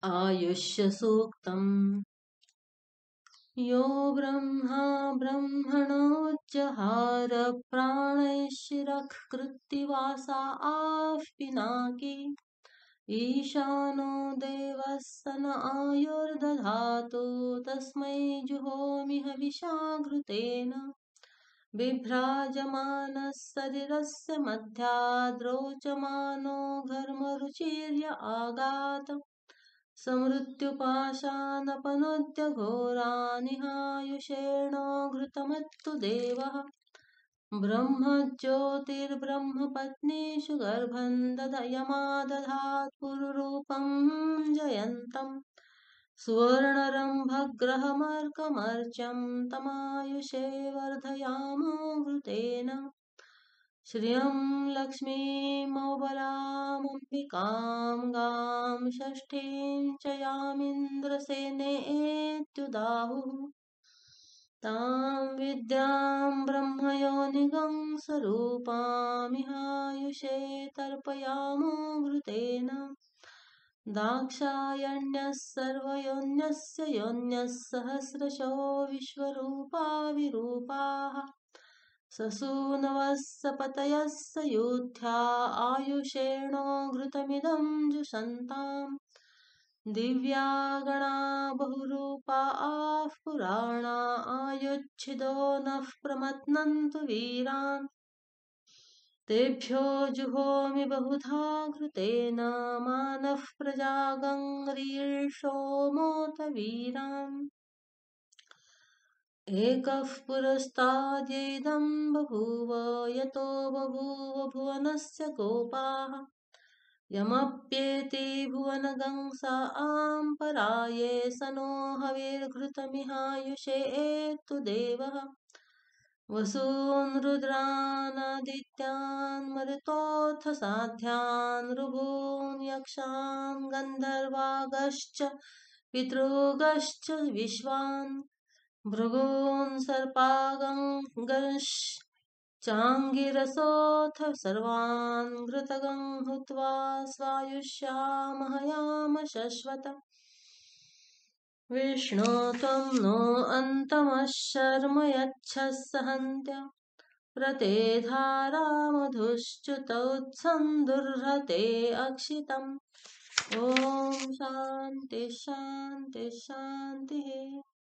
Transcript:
आयुष्यसूक्तम्। यो ब्रह्मा ब्रह्मणोज्जहार प्राणैश्शिरः कृत्तिवासा आः पिनाकी। ईशानो देवः स न आयुर्दधातु तस्मै जुहोमि हविषा घृतेन। बिभ्राजमानः शरीरस्य मध्याद्रोचमानो घर्मरुचिर्य आगात्। समृत्युपाशानपनुद्य घोरानिहायुषेण घृतमत्तु देवः। ब्रह्मज्योतिर्ब्रह्मपत्नीषु गर्भं दधयमादधात् पुरुरूपं जयन्तम्। सुवर्णरम्भग्रहमर्कमर्चं तमायुषे वर्धयामो घृतेन। श्रियं लक्ष्मीमौबलामम्बिकां गां षष्ठीं च यामिन्द्रसेनेत्युदाहुः। तां विद्यां ब्रह्मयोनिगं स्वरूपामिहायुषे तर्पयामो घृतेन। दाक्षायण्यः सर्वयोन्यस्य योन्यः सहस्रशो विश्वरूपा विरूपाः। ससूनवः सपतयः सयूथ्या आयुषेणो घृतमिदं जुषन्ताम्। दिव्या गणा बहुरूपा आः पुराणा आयुच्छिदो नः प्रमथ्नन्तु वीरान्। तेभ्यो जुहोमि बहुधा घृतेन मानः प्रजागङ्रीर्षोमोत वीरान्। एकः पुरस्ताद्येदं बभूव यतो बभूव भुवनस्य गोपाः। यमप्येति भुवनगंसा आं पराये स नो हविर्घृतमिहायुषे एतु देवः। वसून् रुद्रानादित्यान् मरुतोऽथ साध्यान् ऋभून् यक्षान् गन्धर्वागश्च पितृगश्च विश्वान्। भृगून् सर्पागंश्चाङ्गिरसोऽथ सर्वान् घृतगं हुत्वा स्वायुष्यामहयाम शश्वत। विष्णो त्वं नो अन्तमः शर्म यच्छः सहन्त्य। प्रतेधारा मधुश्च्युतौत्सं दुर्हते अक्षितम्। ॐ शान्ति शान्ति शान्तिः।